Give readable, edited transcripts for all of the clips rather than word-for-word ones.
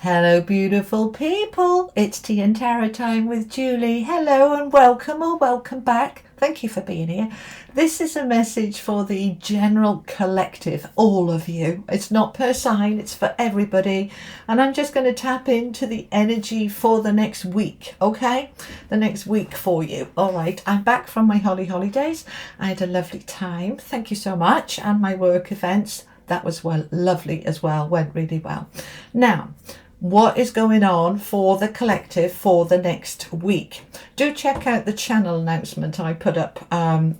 Hello, beautiful people. It's Tea and Tarot time with Julie. Hello and welcome or welcome back. Thank you for being here. This is a message for the general collective, all of you. It's not per sign, it's for everybody. And I'm just going to tap into the energy for the next week, okay? The next week for you. All right, I'm back from my holidays. I had a lovely time. Thank you so much. And my work events. That was lovely as well. Went really well. Now, what is going on for the collective for the next week? Do check out the channel announcement I put up on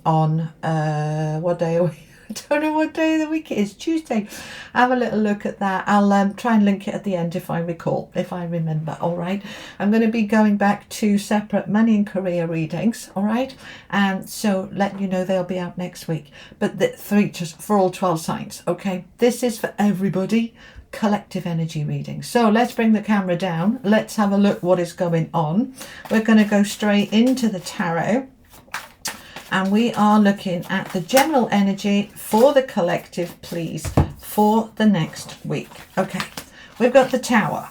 what day are we? I don't know what day of the week it is. Tuesday. Have a little look at that. I'll try and link it at the end if I recall, if I remember. All right. I'm going to be going back to separate money and career readings. All right. And so let you know they'll be out next week. But for all 12 signs. Okay. This is for everybody. Collective energy reading. So let's bring the camera down. Let's have a look what is going on. We're going to go straight into the tarot. And we are looking at the general energy for the collective, please, for the next week. Okay, we've got the Tower.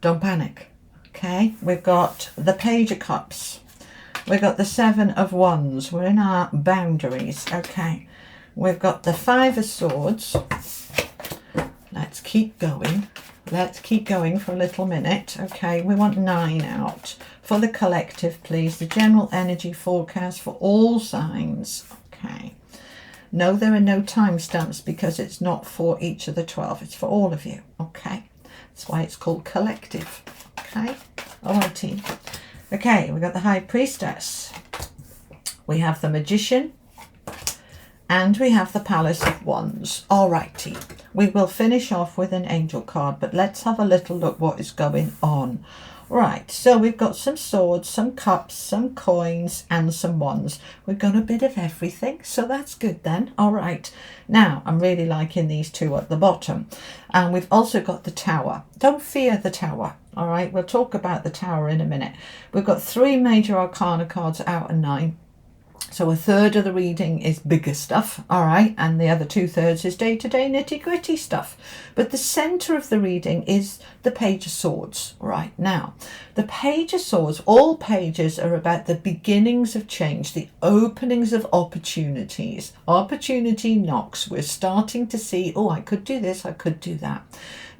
Don't panic. Okay, we've got the Page of Cups. We've got the Seven of Wands. We're in our boundaries. Okay, we've got the Five of Swords. Let's keep going. Let's keep going for a little minute. Okay, we want 9 out. For the collective, please. The general energy forecast for all signs. Okay. No, there are no timestamps because it's not for each of the 12. It's for all of you. Okay. That's why it's called collective. Okay. Alrighty. Okay, we got the High Priestess. We have the Magician. And we have the Palace of Wands. Alrighty. We will finish off with an angel card, but let's have a little look what is going on. Right, so we've got some swords, some cups, some coins, and some wands. We've got a bit of everything, so that's good then. All right, now I'm really liking these two at the bottom. And we've also got the Tower. Don't fear the Tower. All right, we'll talk about the Tower in a minute. We've got 3 major arcana cards out of 9. So a third of the reading is bigger stuff, all right, and the other 2/3 is day-to-day nitty-gritty stuff. But the centre of the reading is the Page of Swords, right? Now, the Page of Swords, all pages are about the beginnings of change, the openings of opportunities. Opportunity knocks. We're starting to see, oh, I could do this, I could do that.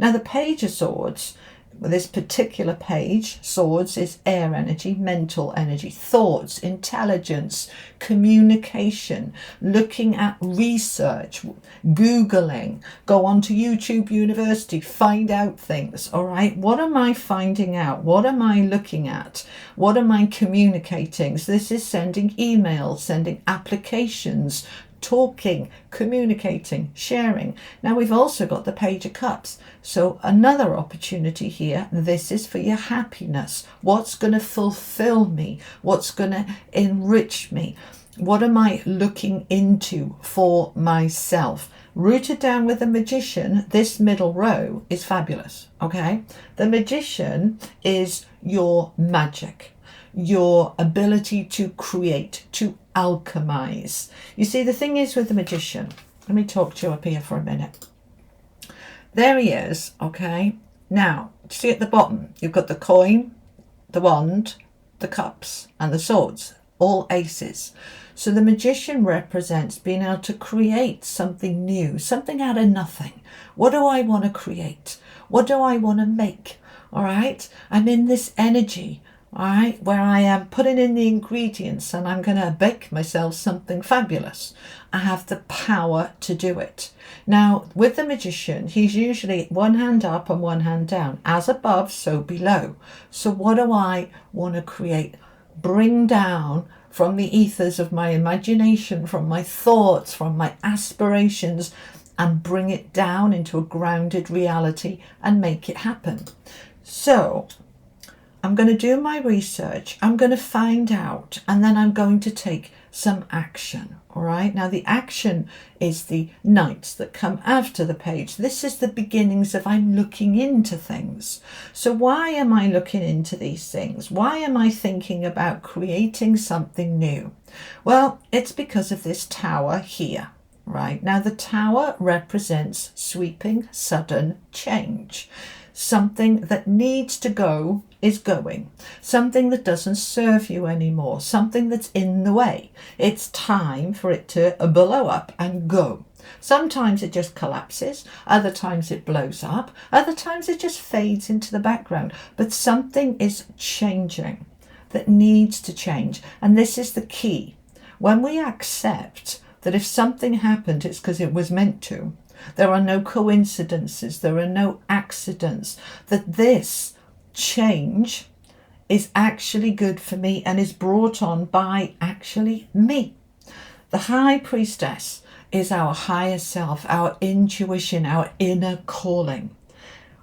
Now, the Page of Swords, this particular page, swords, is air energy, mental energy, thoughts, intelligence, communication, looking at research, Googling, go on to YouTube University, find out things, all right? What am I finding out? What am I looking at? What am I communicating? So this is sending emails, sending applications, talking, communicating, sharing. Now we've also got the Page of Cups. So another opportunity here. This is for your happiness. What's going to fulfill me? What's going to enrich me? What am I looking into for myself? Rooted down with the Magician, this middle row is fabulous. Okay. The Magician is your magic, your ability to create, to alchemize. You see, the thing is with the Magician, let me talk to you up here for a minute. There he is, okay? Now, see at the bottom, you've got the coin, the wand, the cups, and the swords, all aces. So the Magician represents being able to create something new, something out of nothing. What do I want to create? What do I want to make? All right? I'm in this energy, all right, where I am putting in the ingredients and I'm going to bake myself something fabulous. I have the power to do it. Now, with the Magician, he's usually one hand up and one hand down. As above, so below. So what do I want to create? Bring down from the ethers of my imagination, from my thoughts, from my aspirations, and bring it down into a grounded reality and make it happen. So I'm going to do my research, I'm going to find out, and then I'm going to take some action. All right. Now the action is the knights that come after the page. This is the beginnings of I'm looking into things. So why am I looking into these things? Why am I thinking about creating something new? Well, it's because of this Tower here. Right. Now the Tower represents sweeping, sudden change. Something that needs to go is going. Something that doesn't serve you anymore. Something that's in the way. It's time for it to blow up and go. Sometimes it just collapses, other times it blows up, other times it just fades into the background. But something is changing that needs to change. And this is the key. When we accept that if something happened, it's because it was meant to, there are no coincidences, there are no accidents, that this change is actually good for me and is brought on by actually me. The high priestess is our higher self, our intuition, our inner calling,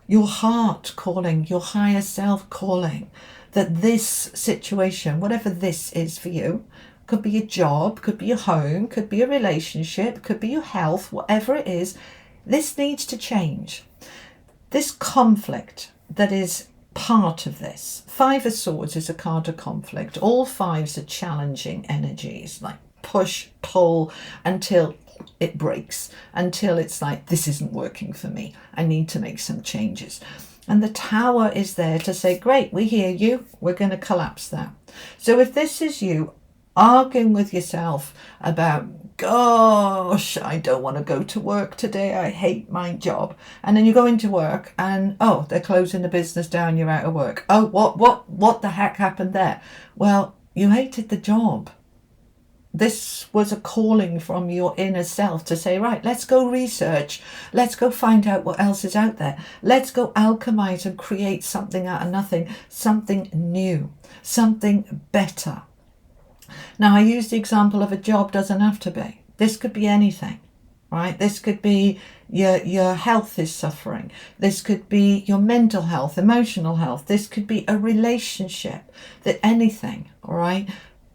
your heart calling, your higher self calling, that this situation, whatever this is for you, could be a job, could be a home, could be a relationship, could be your health, whatever it is, this needs to change. This conflict that is part of this. Five of Swords is a card of conflict. All fives are challenging energies, like push, pull, until it breaks, until it's like, this isn't working for me. I need to make some changes. And the Tower is there to say, great, we hear you. We're going to collapse that. So if this is you arguing with yourself about, gosh, I don't want to go to work today. I hate my job. And then you go into work and, oh, they're closing the business down. You're out of work. Oh, what the heck happened there? Well, you hated the job. This was a calling from your inner self to say, right, let's go research. Let's go find out what else is out there. Let's go alchemize and create something out of nothing, something new, something better. Now, I use the example of a job, doesn't have to be. This could be anything, right? This could be your health is suffering. This could be your mental health, emotional health. This could be a relationship, that anything, all right?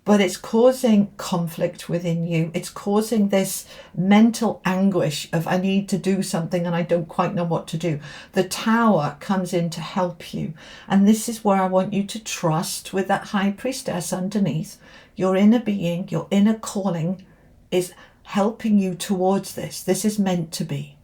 But it's causing conflict within you. It's causing this mental anguish of, I need to do something and I don't quite know what to do. The Tower comes in to help you. And this is where I want you to trust with that high priestess underneath. Your inner being, your inner calling is helping you towards this. This is meant to be.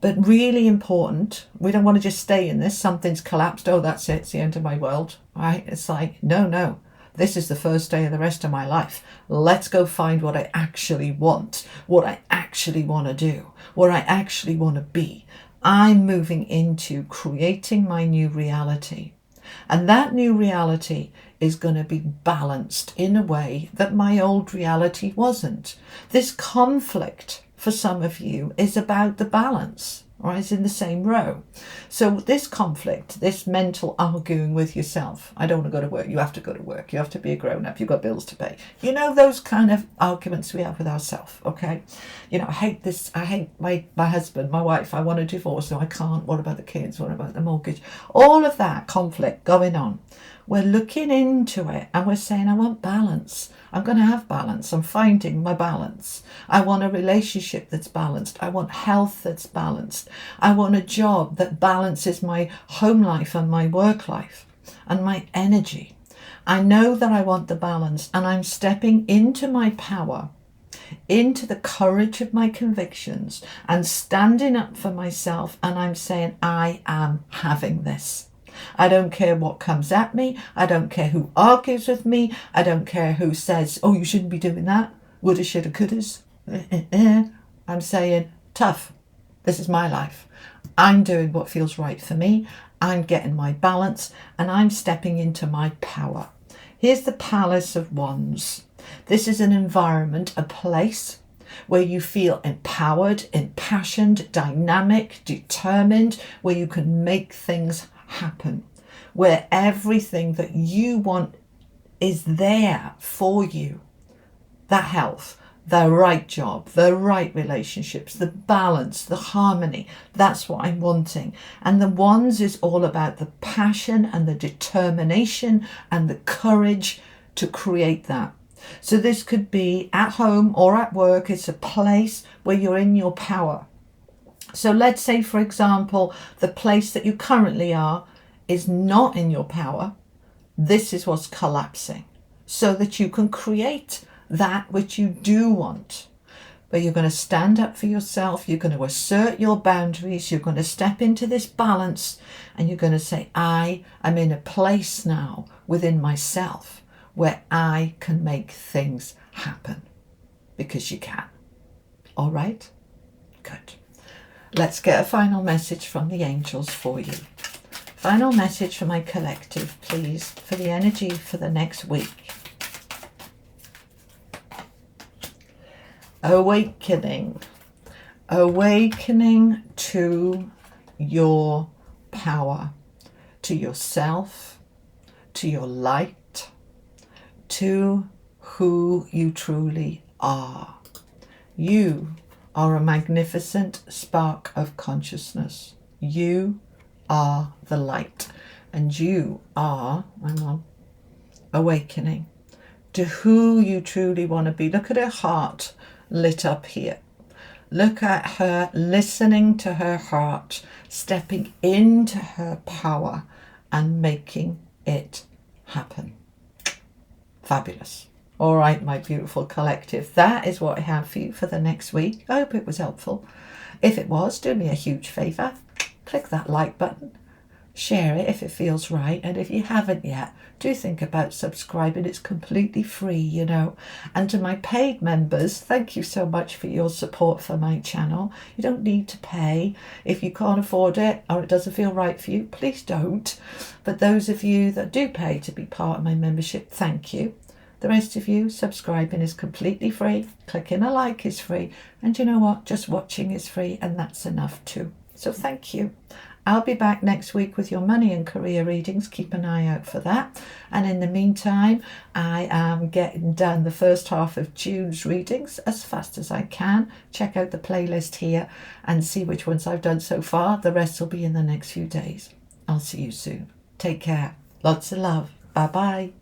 But really important, we don't want to just stay in this. Something's collapsed. Oh, that's it. It's the end of my world. Right? It's like, no. This is the first day of the rest of my life. Let's go find what I actually want, what I actually want to do, what I actually want to be. I'm moving into creating my new reality. And that new reality is going to be balanced in a way that my old reality wasn't. This conflict for some of you is about the balance, right? It's in the same row. So this conflict, this mental arguing with yourself, I don't want to go to work, you have to go to work, you have to be a grown-up, you've got bills to pay. You know, those kind of arguments we have with ourselves, okay? You know, I hate this, I hate my husband, my wife, I want a divorce, no, I can't, what about the kids, what about the mortgage? All of that conflict going on. We're looking into it and we're saying, I want balance. I'm going to have balance. I'm finding my balance. I want a relationship that's balanced. I want health that's balanced. I want a job that balances my home life and my work life and my energy. I know that I want the balance, and I'm stepping into my power, into the courage of my convictions and standing up for myself. And I'm saying, I am having this. I don't care what comes at me. I don't care who argues with me. I don't care who says, oh, you shouldn't be doing that. Woulda, shoulda, couldas. I'm saying, tough. This is my life. I'm doing what feels right for me. I'm getting my balance and I'm stepping into my power. Here's the Palace of Wands. This is an environment, a place where you feel empowered, impassioned, dynamic, determined, where you can make things happen, where everything that you want is there for you. That health, the right job, the right relationships, the balance, the harmony, that's what I'm wanting. And the Wands is all about the passion and the determination and the courage to create that. So this could be at home or at work. It's a place where you're in your power. So let's say, for example, the place that you currently are is not in your power. This is what's collapsing so that you can create that which you do want. where you're going to stand up for yourself, you're going to assert your boundaries, you're going to step into this balance, and you're going to say, I am in a place now within myself where I can make things happen, because you can. All right? Good. Let's get a final message from the angels for you. Final message for my collective, please, for the energy for the next week. Awakening. Awakening to your power, to yourself, to your light, to who you truly are. You are a magnificent spark of consciousness. You are the light, and you are, awakening to who you truly want to be. Look at her heart lit up here. Look at her listening to her heart, stepping into her power and making it happen. Fabulous. All right, my beautiful collective, that is what I have for you for the next week. I hope it was helpful. If it was, do me a huge favour. Click that like button. Share it if it feels right. And if you haven't yet, do think about subscribing. It's completely free, you know. And to my paid members, thank you so much for your support for my channel. You don't need to pay. If you can't afford it or it doesn't feel right for you, please don't. But those of you that do pay to be part of my membership, thank you. The rest of you, subscribing is completely free. Clicking a like is free. And you know what? Just watching is free, and that's enough too. So thank you. I'll be back next week with your money and career readings. Keep an eye out for that. And in the meantime, I am getting done the first half of June's readings as fast as I can. Check out the playlist here and see which ones I've done so far. The rest will be in the next few days. I'll see you soon. Take care. Lots of love. Bye-bye.